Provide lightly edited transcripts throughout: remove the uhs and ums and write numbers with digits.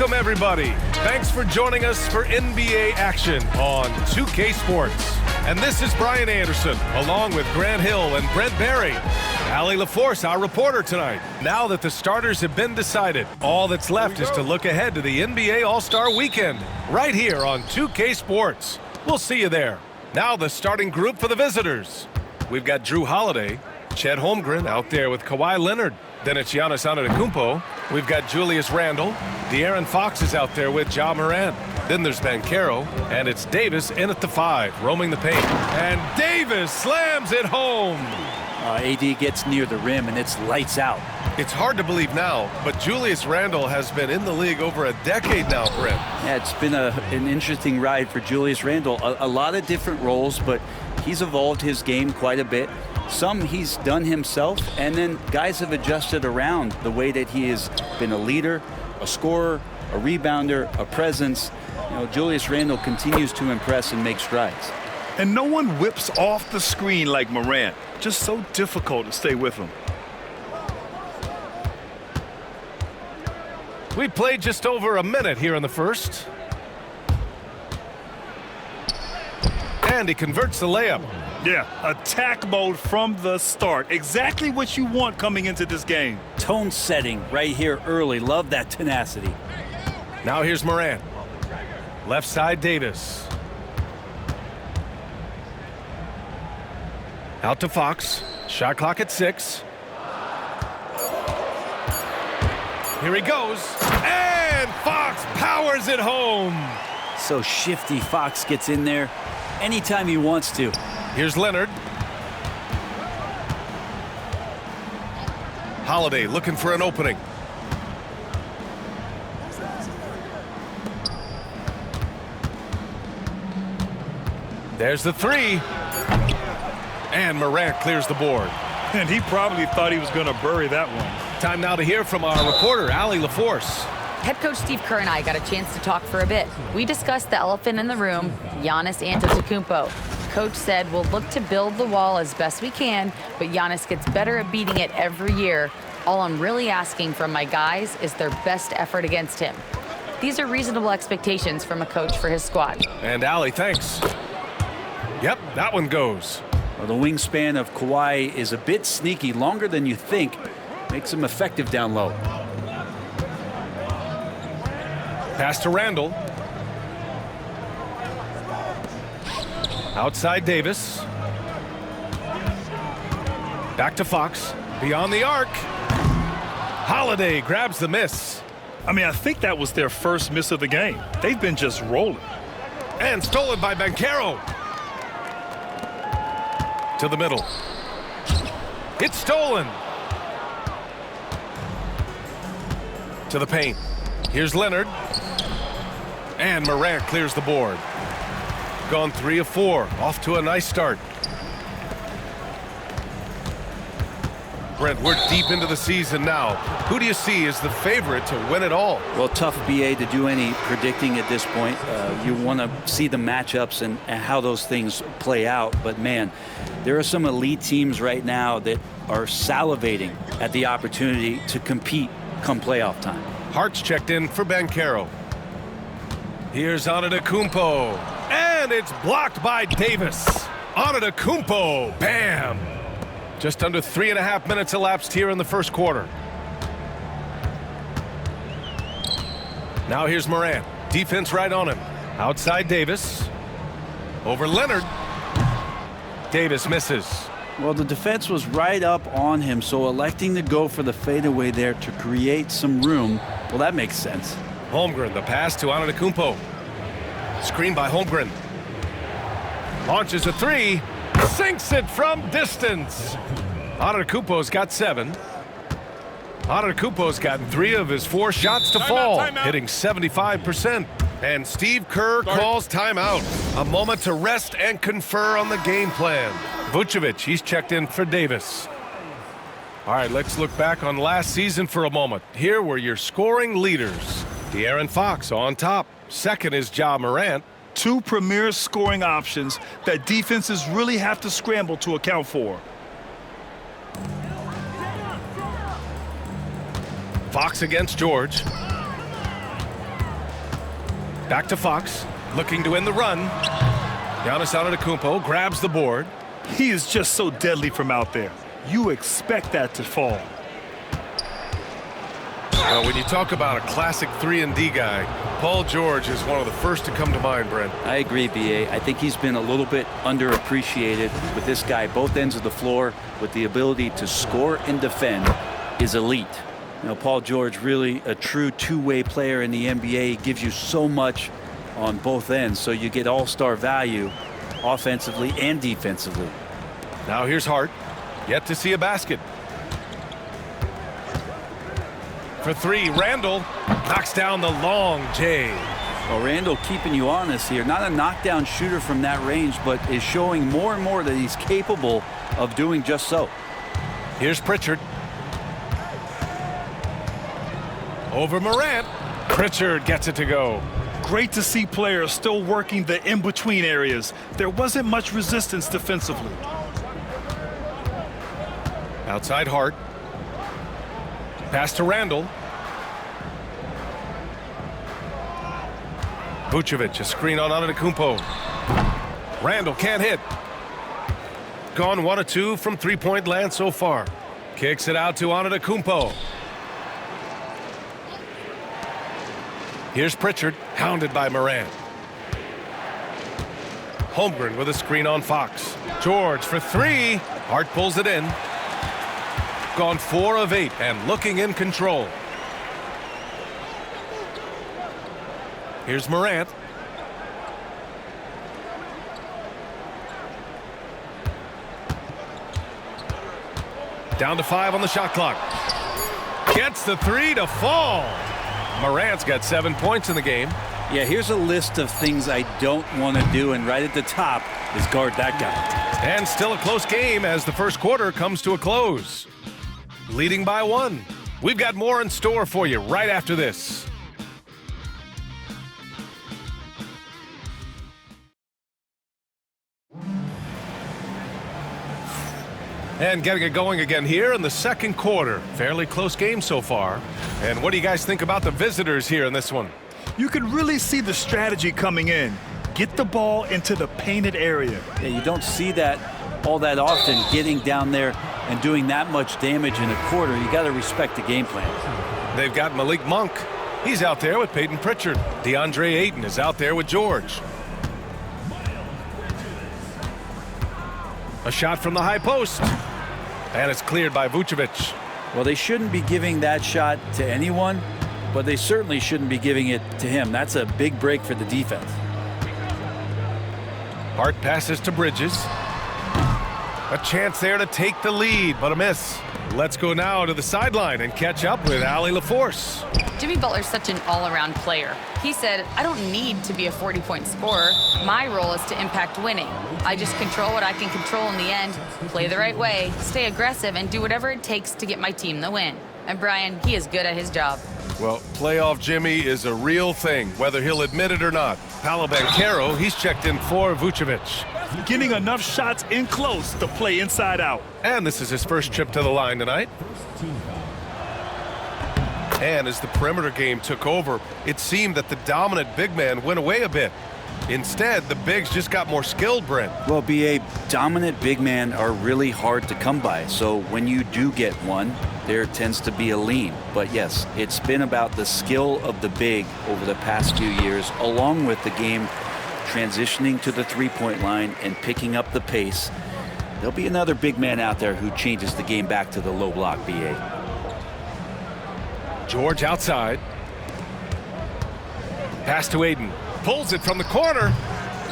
Welcome, everybody. Thanks for joining us for NBA action on 2K Sports. And this is Brian Anderson, along with Grant Hill and Brent Barry. Allie LaForce, our reporter tonight. Now that the starters have been decided, all that's left is to look ahead to the NBA All-Star Weekend, right here on 2K Sports. We'll see you there. Now the starting group for the visitors. We've got Drew Holiday, Chet Holmgren out there with Kawhi Leonard. Then it's Giannis Antetokounmpo. We've got Julius Randle. De'Aaron Fox is out there with Ja Morant. Then there's Banchero, and it's Davis in at the 5, roaming the paint. And Davis slams it home. AD gets near the rim, and it's lights out. It's hard to believe now, but Julius Randle has been in the league over a decade now, Brent. Yeah, it's been an interesting ride for Julius Randle. A lot of different roles, but he's evolved his game quite a bit. Some he's done himself, and then guys have adjusted around the way that he has been a leader, a scorer, a rebounder, a presence. You know, Julius Randle continues to impress and make strides. And no one whips off the screen like Morant. Just so difficult to stay with him. We played just over a minute here in the first. And he converts the layup. Yeah, attack mode from the start. Exactly what you want coming into this game. Tone setting right here early. Love that tenacity. Now here's Morant. Left side, Davis. Out to Fox. Shot clock at 6. Here he goes. And Fox powers it home. So shifty. Fox gets in there anytime he wants to. Here's Leonard. Holiday looking for an opening. There's the 3. And Morant clears the board. And he probably thought he was going to bury that one. Time now to hear from our reporter, Allie LaForce. Head coach Steve Kerr and I got a chance to talk for a bit. We discussed the elephant in the room, Giannis Antetokounmpo. Coach said we'll look to build the wall as best we can, but Giannis gets better at beating it every year. All I'm really asking from my guys is their best effort against him. These are reasonable expectations from a coach for his squad. And Allie, thanks. Yep, that one goes. Well, the wingspan of Kawhi is a bit sneaky, longer than you think. Makes him effective down low. Pass to Randle. Outside Davis. Back to Fox. Beyond the arc. Holiday grabs the miss. I mean, I think that was their first miss of the game. They've been just rolling. And stolen by Banchero. To the middle. It's stolen. To the paint. Here's Leonard. And Morant clears the board. Gone 3 of 4. Off to a nice start. Brent, we're deep into the season now. Who do you see as the favorite to win it all? Well, tough, BA, to do any predicting at this point. You want to see the matchups and how those things play out. But, man, there are some elite teams right now that are salivating at the opportunity to compete come playoff time. Hart's checked in for Banchero. Here's Antetokounmpo. And it's blocked by Davis. Antetokounmpo. Bam! Just under 3.5 minutes elapsed here in the first quarter. Now here's Morant. Defense right on him. Outside Davis. Over Leonard. Davis misses. Well, the defense was right up on him, so electing to go for the fadeaway there to create some room, well, that makes sense. Holmgren, the pass to Antetokounmpo. Screen by Holmgren. Launches a 3. Sinks it from distance. Antetokounmpo's got 7. Antetokounmpo's gotten 3 of his 4 shots to fall, hitting 75%. And Steve Kerr calls timeout. A moment to rest and confer on the game plan. Vucevic, he's checked in for Davis. All right, let's look back on last season for a moment. Here were your scoring leaders. De'Aaron Fox on top. Second is Ja Morant. 2 premier scoring options that defenses really have to scramble to account for. Fox against George. Back to Fox, looking to win the run. Giannis Antetokounmpo grabs the board. He is just so deadly from out there. You expect that to fall. Well, when you talk about a classic 3-and-D guy, Paul George is one of the first to come to mind, Brent. I agree, B.A. I think he's been a little bit underappreciated with this guy. Both ends of the floor with the ability to score and defend is elite. You know, Paul George, really a true two-way player in the NBA. He gives you so much on both ends, so you get all-star value offensively and defensively. Now here's Hart. Yet to see a basket. For three, Randall knocks down the long J. Well, Randall keeping you honest here. Not a knockdown shooter from that range, but is showing more and more that he's capable of doing just so. Here's Pritchard. Over Morant. Pritchard gets it to go. Great to see players still working the in-between areas. There wasn't much resistance defensively. Outside Hart. Pass to Randall. Vucevic, a screen on Antetokounmpo. Randall can't hit. Gone 1 of 2 from three-point land so far. Kicks it out to Antetokounmpo. Here's Pritchard, hounded by Morant. Holmgren with a screen on Fox. George for three. Hart pulls it in. Gone 4 of 8 and looking in control. Here's Morant. Down to 5 on the shot clock. Gets the 3 to fall. Morant's got 7 points in the game. Yeah, here's a list of things I don't want to do, and right at the top is guard that guy. And still a close game as the first quarter comes to a close. Leading by 1. We've got more in store for you right after this. And getting it going again here in the second quarter. Fairly close game so far. And what do you guys think about the visitors here in this one? You can really see the strategy coming in. Get the ball into the painted area. Yeah, you don't see that all that often, getting down there and doing that much damage in a quarter. You got to respect the game plan. They've got Malik Monk. He's out there with Peyton Pritchard. DeAndre Ayton is out there with George. A shot from the high post. And it's cleared by Vucevic. Well, they shouldn't be giving that shot to anyone, but they certainly shouldn't be giving it to him. That's a big break for the defense. Hart passes to Bridges. A chance there to take the lead, but a miss. Let's go now to the sideline and catch up with Allie LaForce. Jimmy Butler's such an all-around player. He said, I don't need to be a 40-point scorer. My role is to impact winning. I just control what I can control in the end, play the right way, stay aggressive, and do whatever it takes to get my team the win. And Brian, he is good at his job. Well, playoff Jimmy is a real thing, whether he'll admit it or not. Paolo Banchero, he's checked in for Vucevic. Getting enough shots in close to play inside out. And this is his first trip to the line tonight. And as the perimeter game took over, it seemed that the dominant big man went away a bit. Instead, the bigs just got more skilled, Brent. Well, B.A., dominant big men are really hard to come by. So when you do get one, there tends to be a lean. But yes, it's been about the skill of the big over the past few years, along with the game transitioning to the three-point line and picking up the pace. There'll be another big man out there who changes the game back to the low block, B.A. George outside. Pass to Ayton. Pulls it from the corner.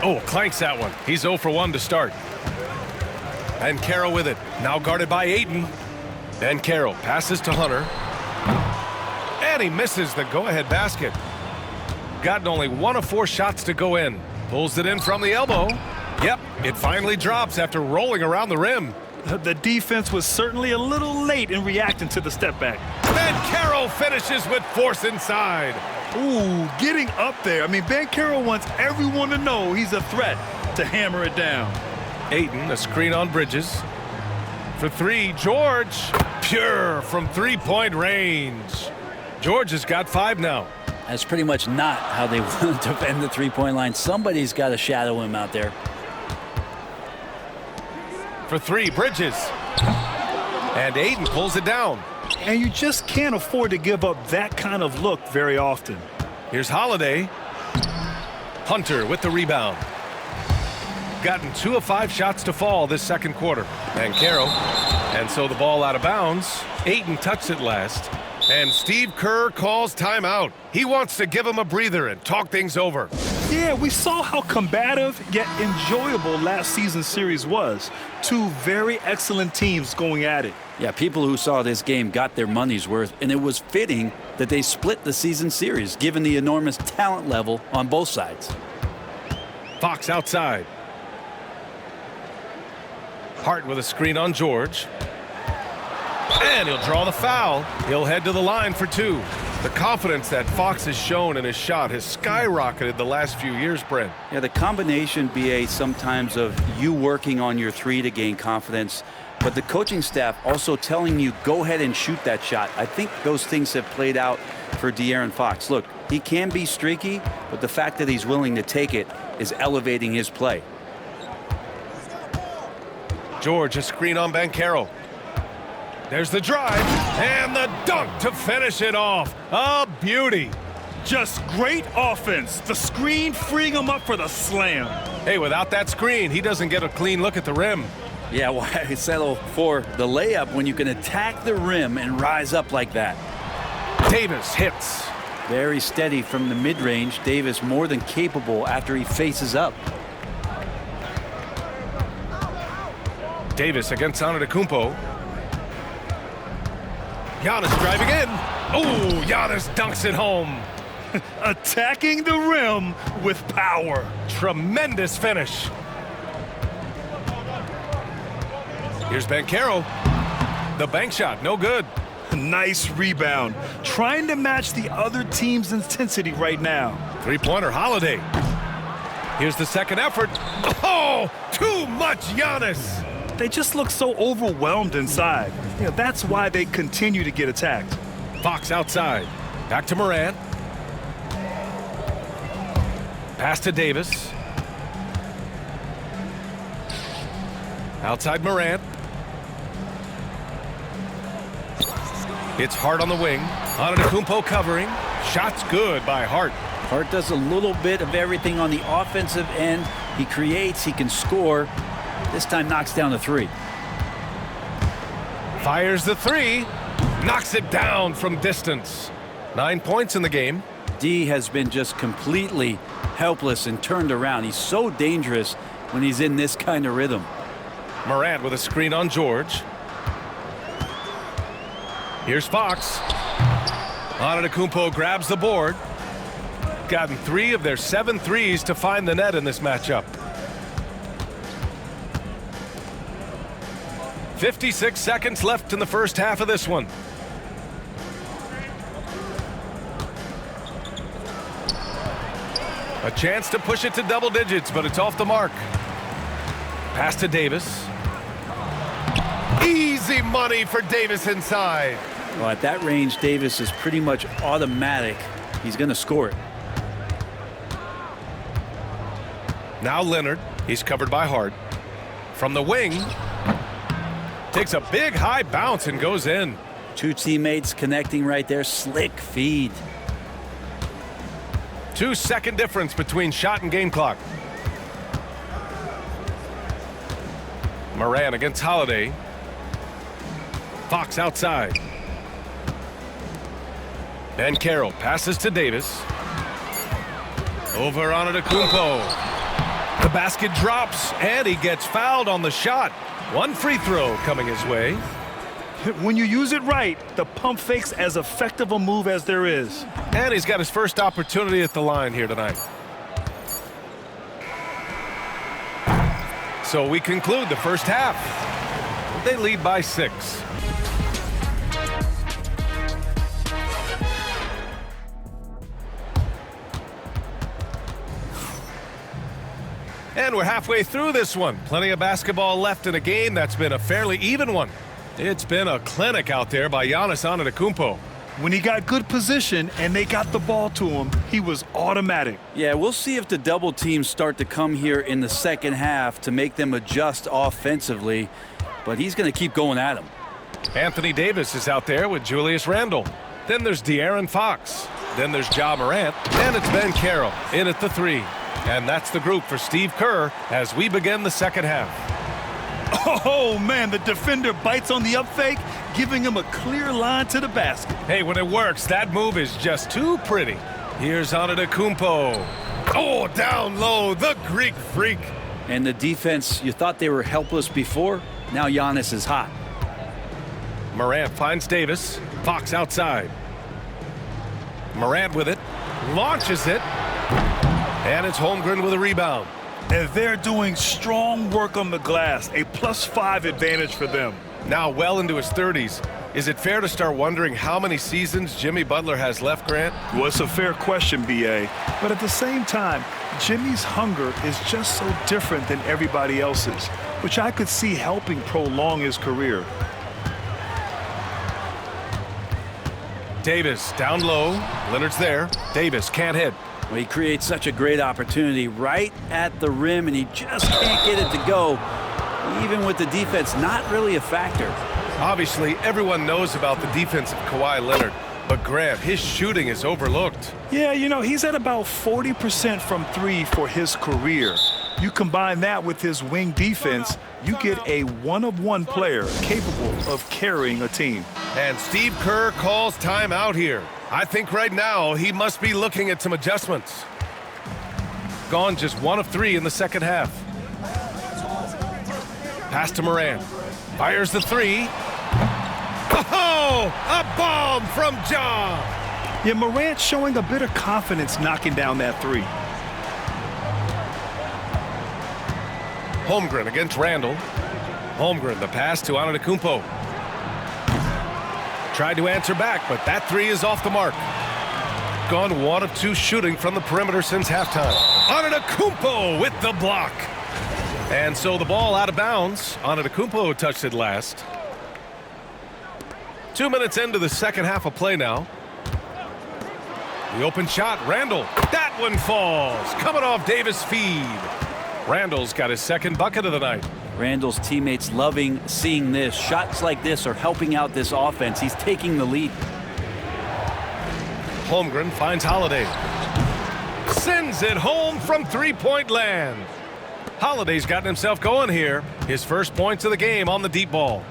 Oh, clanks that one. He's 0 for 1 to start. And Carroll with it. Now guarded by Ayton. And Carroll passes to Hunter. And he misses the go-ahead basket. Gotten only 1 of 4 shots to go in. Pulls it in from the elbow. Yep, it finally drops after rolling around the rim. The defense was certainly a little late in reacting to the step back. And Carroll finishes with force inside. Ooh, getting up there. I mean, Banchero wants everyone to know he's a threat to hammer it down. Ayton, a screen on Bridges. For 3, George. Pure from three-point range. George has got 5 now. That's pretty much not how they want to defend the three-point line. Somebody's got to shadow him out there. For three, Bridges. And Ayton pulls it down. And you just can't afford to give up that kind of look very often. Here's Holiday. Hunter with the rebound. Gotten 2 of 5 shots to fall this second quarter. Banchero. And so the ball out of bounds. Ayton touched it last. And Steve Kerr calls timeout. He wants to give him a breather and talk things over. Yeah, we saw how combative yet enjoyable last season's series was. Two very excellent teams going at it. Yeah, people who saw this game got their money's worth, and it was fitting that they split the season series, given the enormous talent level on both sides. Fox outside. Hart with a screen on George. And he'll draw the foul. He'll head to the line for 2. The confidence that Fox has shown in his shot has skyrocketed the last few years, Brent. Yeah, the combination, BA, sometimes of you working on your three to gain confidence, but the coaching staff also telling you, go ahead and shoot that shot. I think those things have played out for De'Aaron Fox. Look, he can be streaky, but the fact that he's willing to take it is elevating his play. George, a screen on Banchero. There's the drive and the dunk to finish it off. A beauty. Just great offense. The screen freeing him up for the slam. Hey, without that screen, he doesn't get a clean look at the rim. Yeah, why settle for the layup when you can attack the rim and rise up like that? Davis hits. Very steady from the mid-range. Davis more than capable after he faces up. Davis against Antetokounmpo. Giannis driving in. Oh, Giannis dunks it home. Attacking the rim with power. Tremendous finish. Here's Banchero. The bank shot, no good. Nice rebound. Trying to match the other team's intensity right now. Three-pointer, Holiday. Here's the second effort. Oh, too much Giannis. They just look so overwhelmed inside. That's why they continue to get attacked. Fox outside. Back to Morant. Pass to Davis. Outside Morant. It's Hart on the wing. Antetokounmpo covering. Shots good by Hart. Hart does a little bit of everything on the offensive end. He creates, he can score. This time knocks down the three. Fires the three. Knocks it down from distance. 9 points in the game. D has been just completely helpless and turned around. He's so dangerous when he's in this kind of rhythm. Morant with a screen on George. Here's Fox. Antetokounmpo grabs the board. Gotten 3 of their 7 threes to find the net in this matchup. 56 seconds left in the first half of this one. A chance to push it to double digits, but it's off the mark. Pass to Davis. Easy money for Davis inside. Well, at that range, Davis is pretty much automatic. He's going to score it. Now Leonard. He's covered by Hart. From the wing. Takes a big high bounce and goes in. 2 teammates connecting right there. Slick feed. 2-second difference between shot and game clock. Morant against Holiday. Fox outside. Banchero passes to Davis. Over Antetokounmpo. The basket drops, and he gets fouled on the shot. 1 free throw coming his way. When you use it right, the pump fake's as effective a move as there is. And he's got his first opportunity at the line here tonight. So we conclude the first half. They lead by 6. And we're halfway through this one. Plenty of basketball left in a game that's been a fairly even one. It's been a clinic out there by Giannis Antetokounmpo. When he got good position and they got the ball to him, he was automatic. Yeah, we'll see if the double teams start to come here in the second half to make them adjust offensively, but he's going to keep going at him. Anthony Davis is out there with Julius Randle. Then there's De'Aaron Fox. Then there's Ja Morant. And it's Ben Carroll in at the 3. And that's the group for Steve Kerr as we begin the second half. Oh, man, the defender bites on the up fake, giving him a clear line to the basket. Hey, when it works, that move is just too pretty. Here's Antetokounmpo. Oh, down low, the Greek freak. And the defense, you thought they were helpless before. Now Giannis is hot. Morant finds Davis. Fox outside. Morant with it. Launches it. And it's Holmgren with a rebound. And they're doing strong work on the glass, a +5 advantage for them. Now well into his 30s. Is it fair to start wondering how many seasons Jimmy Butler has left, Grant? Well, it's a fair question, B.A. But at the same time, Jimmy's hunger is just so different than everybody else's, which I could see helping prolong his career. Davis down low. Leonard's there. Davis can't hit. Well, he creates such a great opportunity right at the rim, and he just can't get it to go. Even with the defense not really a factor. Obviously, everyone knows about the defense of Kawhi Leonard, but Grant, his shooting is overlooked. Yeah, you know, he's at about 40% from 3 for his career. You combine that with his wing defense, you get a one-of-one player capable of carrying a team. And Steve Kerr calls timeout here. I think right now he must be looking at some adjustments. Gone just 1 of 3 in the second half. Pass to Morant. Fires the 3. Oh, a bomb from Ja. Yeah, Morant showing a bit of confidence knocking down that 3. Holmgren against Randle. Holmgren, the pass to Antetokounmpo. Tried to answer back, but that 3 is off the mark. Gone 1 of 2 shooting from the perimeter since halftime. Antetokounmpo with the block. And so the ball out of bounds. Antetokounmpo touched it last. 2 minutes into the second half of play now. The open shot, Randle. That one falls. Coming off Davis' feed. Randle's got his second bucket of the night. Randle's teammates loving seeing this. Shots like this are helping out this offense. He's taking the lead. Holmgren finds Holiday. Sends it home from three-point land. Holiday's gotten himself going here. His first points of the game on the deep ball.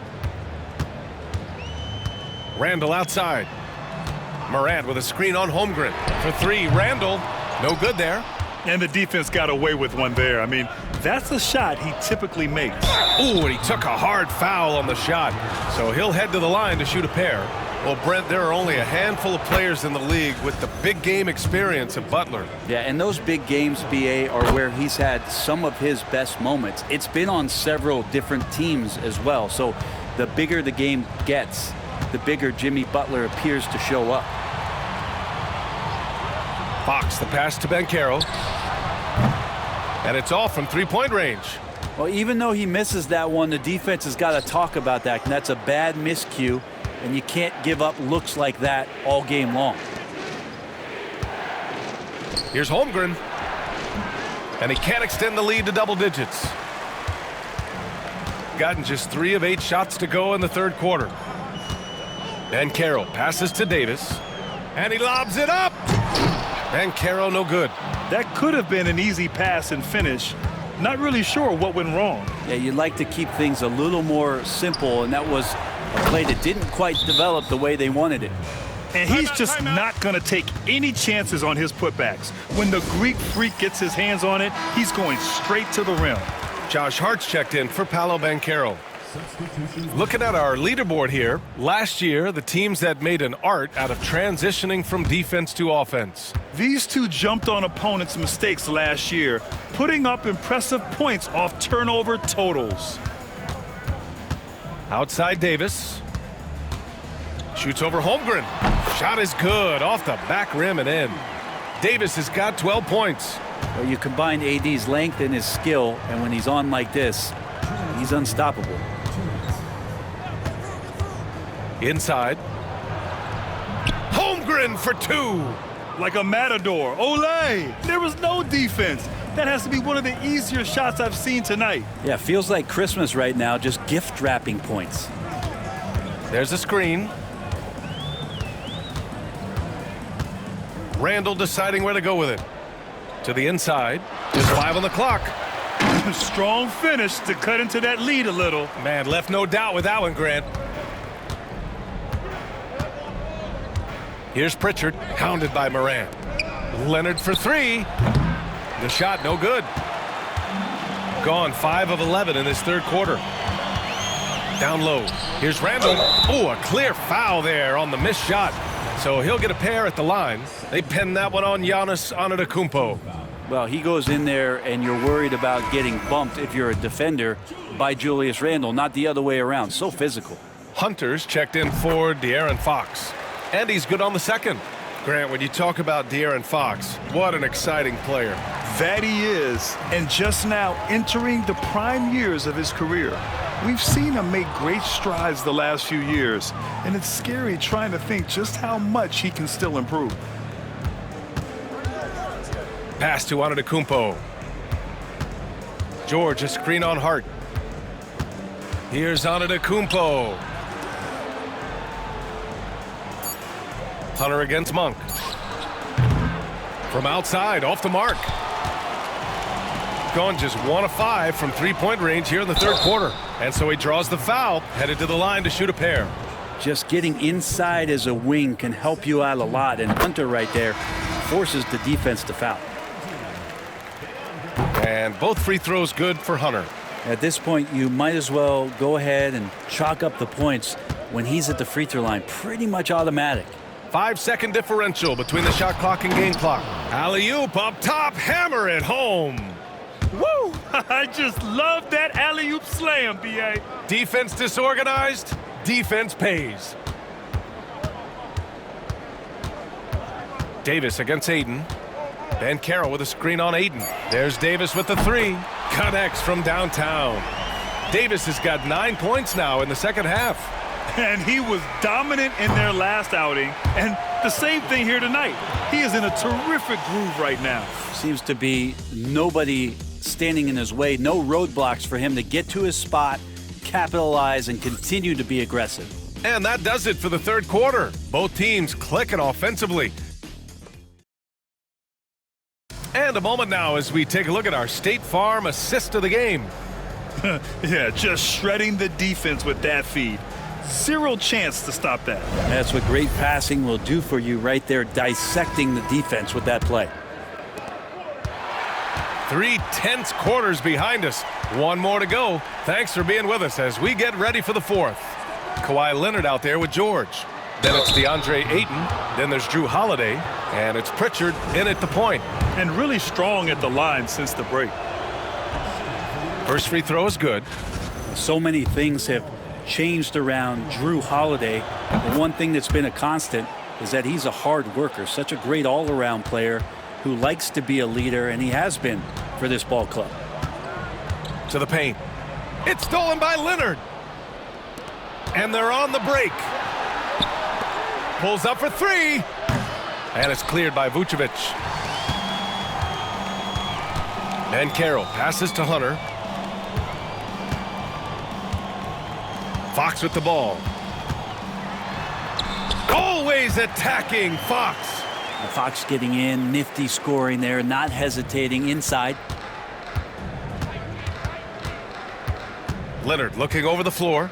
Randle outside. Morant with a screen on Holmgren. For 3, Randle. No good there. And the defense got away with one there. I mean, that's a shot he typically makes. Ooh, and he took a hard foul on the shot. So he'll head to the line to shoot a pair. Well, Brent, there are only a handful of players in the league with the big game experience of Butler. Yeah, and those big games, BA, are where he's had some of his best moments. It's been on several different teams as well. So the bigger the game gets, the bigger Jimmy Butler appears to show up. Fox, the pass to Ben Carroll. And it's off from three-point range. Well, even though he misses that one, the defense has got to talk about that. And that's a bad miscue, and you can't give up looks like that all game long. Here's Holmgren. And he can't extend the lead to double digits. Gotten just 3 of 8 shots to go in the third quarter. Ben Carroll passes to Davis. And he lobs it up. Ben Carroll no good. That could have been an easy pass and finish. Not really sure what went wrong. Yeah, you'd like to keep things a little more simple, and that was a play that didn't quite develop the way they wanted it. And he's just not going to take any chances on his putbacks. When the Greek freak gets his hands on it, he's going straight to the rim. Josh Hart's checked in for Paolo Banchero. Looking at our leaderboard here, last year the teams that made an art out of transitioning from defense to offense. These two jumped on opponents' mistakes last year, putting up impressive points off turnover totals. Outside Davis. Shoots over Holmgren. Shot is good off the back rim and in. Davis has got 12 points. Well, you combine AD's length and his skill, and when he's on like this, he's unstoppable. Inside. hammering for two. Like a matador. Olay! There was no defense. That has to be one of the easier shots I've seen tonight. Yeah, feels like Christmas right now, just gift wrapping points. There's a screen. Randall deciding where to go with it. To the inside. Just 5 on the clock. Strong finish to cut into that lead a little. Man, left no doubt with that one, Grant. Here's Pritchard, hounded by Moran. Leonard for 3. The shot, no good. Gone 5 of 11 in this third quarter. Down low. Here's Randall. Oh, a clear foul there on the missed shot. So he'll get a pair at the line. They pin that one on Giannis Antetokounmpo. Well, he goes in there and you're worried about getting bumped if you're a defender by Julius Randle, not the other way around. So physical. Hunter's checked in for De'Aaron Fox. And he's good on the second. Grant, when you talk about De'Aaron Fox, what an exciting player. That he is, and just now entering the prime years of his career. We've seen him make great strides the last few years, and it's scary trying to think just how much he can still improve. Pass to Antetokounmpo. George, a screen on Hart. Here's Antetokounmpo. Hunter against Monk. From outside, off the mark. Gone just 1 of 5 from three-point range here in the third quarter. And so he draws the foul, headed to the line to shoot a pair. Just getting inside as a wing can help you out a lot, and Hunter right there forces the defense to foul. And both free throws good for Hunter. At this point, you might as well go ahead and chalk up the points when he's at the free throw line. Pretty much automatic. 5-second differential between the shot clock and game clock. Alley-oop up top, hammer it home. Woo! I just love that alley-oop slam, B.A. Defense disorganized, defense pays. Davis against Aiden. Ben Carroll with a screen on Aiden. There's Davis with the 3. Connects from downtown. Davis has got 9 points now in the second half. And he was dominant in their last outing. And the same thing here tonight. He is in a terrific groove right now. Seems to be nobody standing in his way. No roadblocks for him to get to his spot, capitalize, and continue to be aggressive. And that does it for the third quarter. Both teams clicking offensively. And a moment now as we take a look at our State Farm assist of the game. Yeah, just shredding the defense with that feed. Zero chance to stop that. That's what great passing will do for you right there, dissecting the defense with that play. 3 tense quarters behind us. 1 more to go. Thanks for being with us as we get ready for the fourth. Kawhi Leonard out there with George. Then it's DeAndre Ayton. Then there's Drew Holiday. And it's Pritchard in at the point. And really strong at the line since the break. First free throw is good. So many things have changed around Drew Holiday. The one thing that's been a constant is that he's a hard worker, such a great all-around player who likes to be a leader, and he has been for this ball club. To the paint. It's stolen by Leonard. And they're on the break. Pulls up for 3. And it's cleared by Vucevic. And Carroll passes to Hunter. Fox with the ball. Always attacking Fox. Fox getting in, nifty scoring there, not hesitating inside. Leonard looking over the floor.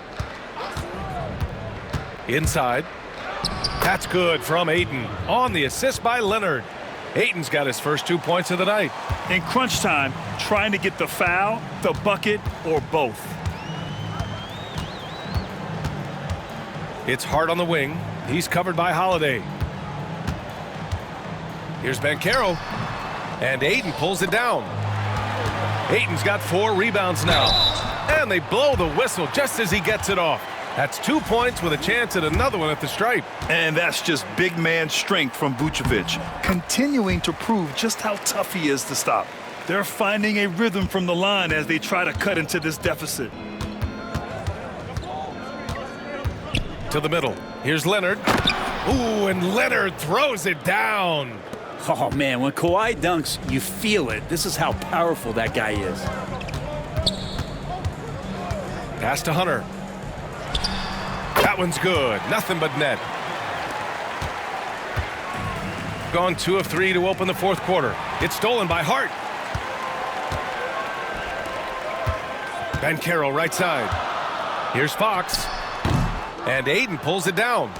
Inside. That's good from Ayton. On the assist by Leonard. Ayton's got his first 2 points of the night. In crunch time, trying to get the foul, the bucket, or both. It's Hart on the wing. He's covered by Holiday. Here's Ben Carroll. And Ayton pulls it down. Ayton's got 4 rebounds now. And they blow the whistle just as he gets it off. That's 2 points with a chance at another one at the stripe. And that's just big man strength from Vucevic, continuing to prove just how tough he is to stop. They're finding a rhythm from the line as they try to cut into this deficit. To the middle. Here's Leonard. Ooh, and Leonard throws it down. Oh, man, when Kawhi dunks, you feel it. This is how powerful that guy is. Pass to Hunter. That one's good. Nothing but net. Gone 2 of 3 to open the fourth quarter. It's stolen by Hart. Banchero right side. Here's Fox. And Ayton pulls it down.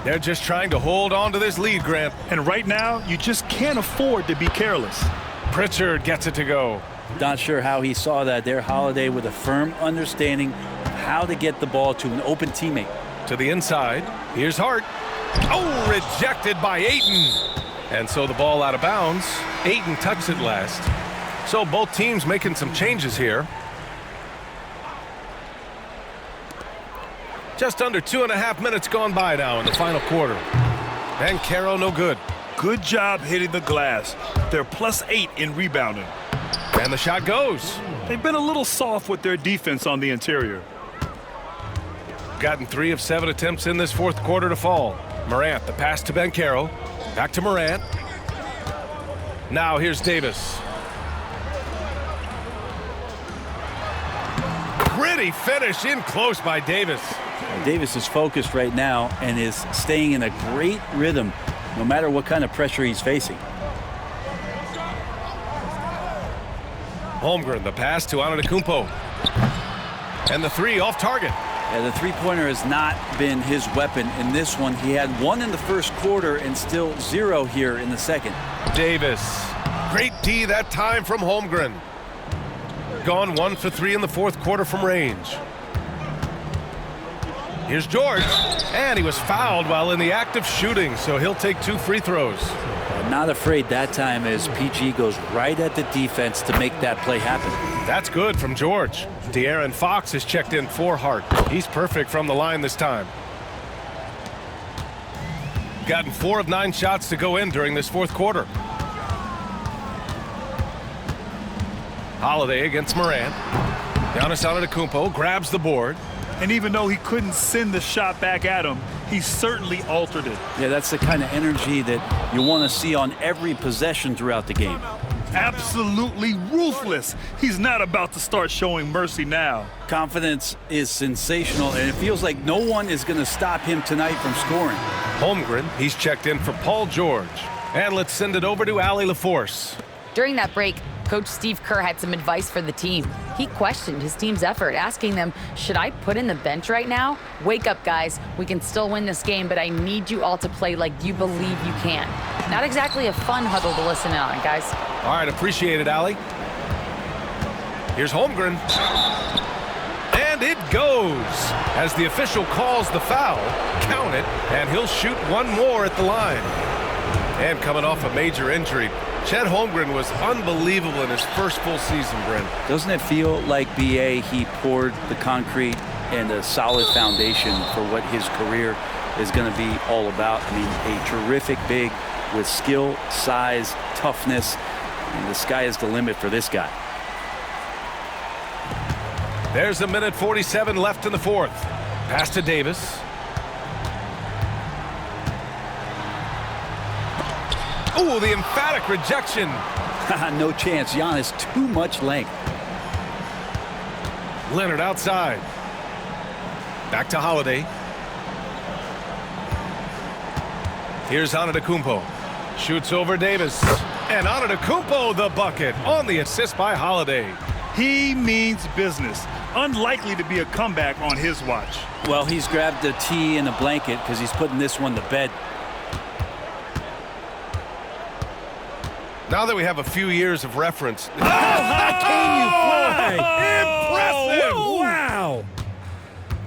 They're just trying to hold on to this lead, Grant. And right now, you just can't afford to be careless. Pritchard gets it to go. Not sure how he saw that there. Holiday with a firm understanding of how to get the ball to an open teammate. To the inside. Here's Hart. Oh, rejected by Ayton. And so the ball out of bounds. Ayton touched it last. So both teams making some changes here. Just under 2.5 minutes gone by now in the final quarter. Banchero no good. Good job hitting the glass. They're +8 in rebounding. And the shot goes. They've been a little soft with their defense on the interior. Gotten 3 of 7 attempts in this fourth quarter to fall. Morant, the pass to Banchero. Back to Morant. Now here's Davis. Gritty finish in close by Davis. Davis is focused right now and is staying in a great rhythm no matter what kind of pressure he's facing. Holmgren, the pass to Antetokounmpo. And the 3 off target. Yeah, the three-pointer has not been his weapon in this one. He had 1 in the first quarter and still 0 here in the second. Davis. Great D that time from Holmgren. Gone 1 for 3 in the fourth quarter from range. Here's George, and he was fouled while in the act of shooting, so he'll take 2 free throws. Not afraid that time as PG goes right at the defense to make that play happen. That's good from George. De'Aaron Fox is checked in for Hart. He's perfect from the line this time. Gotten 4 of 9 shots to go in during this fourth quarter. Holiday against Morant. Giannis Antetokounmpo grabs the board. And even though he couldn't send the shot back at him, he certainly altered it. Yeah, that's the kind of energy that you want to see on every possession throughout the game. Absolutely ruthless. He's not about to start showing mercy now. Confidence is sensational, and it feels like no one is going to stop him tonight from scoring. Holmgren, he's checked in for Paul George. And let's send it over to Allie LaForce. During that break, Coach Steve Kerr had some advice for the team. He questioned his team's effort, asking them, should I put in the bench right now? Wake up, guys. We can still win this game, but I need you all to play like you believe you can. Not exactly a fun huddle to listen in on, guys. All right, appreciate it, Allie. Here's Holmgren. And it goes. As the official calls the foul, count it, and he'll shoot 1 more at the line. And coming off a major injury, Chet Holmgren was unbelievable in his first full season, Brent. Doesn't it feel like, B.A., he poured the concrete and a solid foundation for what his career is going to be all about? I mean, a terrific big with skill, size, toughness, and the sky is the limit for this guy. There's 1:47 left in the fourth. Pass to Davis. Oh, the emphatic rejection. No chance. Giannis, too much length. Leonard outside. Back to Holiday. Here's Antetokounmpo. Shoots over Davis. And Antetokounmpo the bucket on the assist by Holiday. He means business. Unlikely to be a comeback on his watch. Well, he's grabbed a tee and a blanket because he's putting this one to bed. Now that we have a few years of reference. Oh, how can you fly? Impressive! Wow!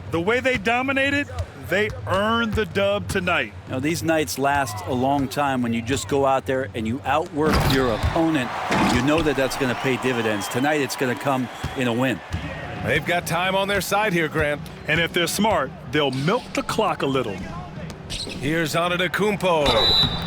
The way they dominated, they earned the dub tonight. Now, these nights last a long time when you just go out there and you outwork your opponent. You know that that's going to pay dividends. Tonight, it's going to come in a win. They've got time on their side here, Grant. And if they're smart, they'll milk the clock a little. Here's Antetokounmpo.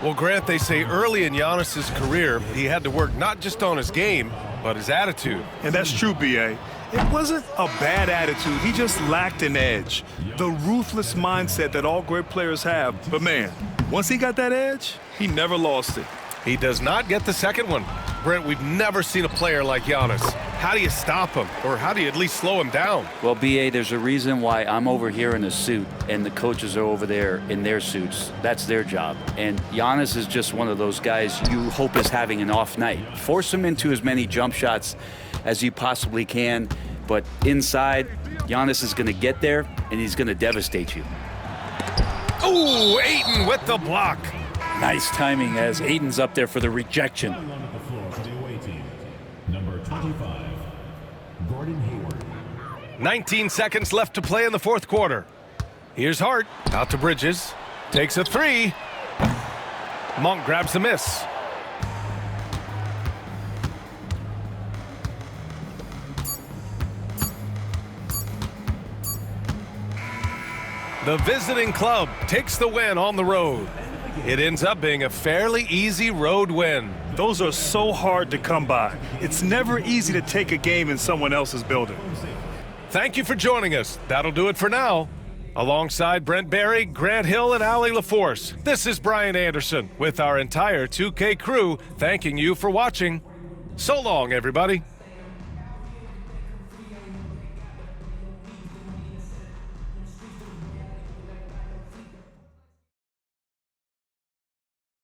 Well, Grant, they say early in Giannis's career, he had to work not just on his game, but his attitude. And that's true, B.A. It wasn't a bad attitude. He just lacked an edge. The ruthless mindset that all great players have. But man, once he got that edge, he never lost it. He does not get the second one. Brent, we've never seen a player like Giannis. How do you stop him? Or how do you at least slow him down? Well, B.A., there's a reason why I'm over here in a suit and the coaches are over there in their suits. That's their job. And Giannis is just one of those guys you hope is having an off night. Force him into as many jump shots as you possibly can. But inside, Giannis is going to get there and he's going to devastate you. Ooh, Ayton with the block. Nice timing as Aiden's up there for the rejection. 19 seconds left to play in the fourth quarter. Here's Hart, out to Bridges, takes a three. Monk grabs the miss. The visiting club takes the win on the road. It ends up being a fairly easy road win. Those are so hard to come by. It's never easy to take a game in someone else's building. Thank you for joining us. That'll do it for now. Alongside Brent Barry, Grant Hill, and Allie LaForce, this is Brian Anderson with our entire 2K crew thanking you for watching. So long, everybody.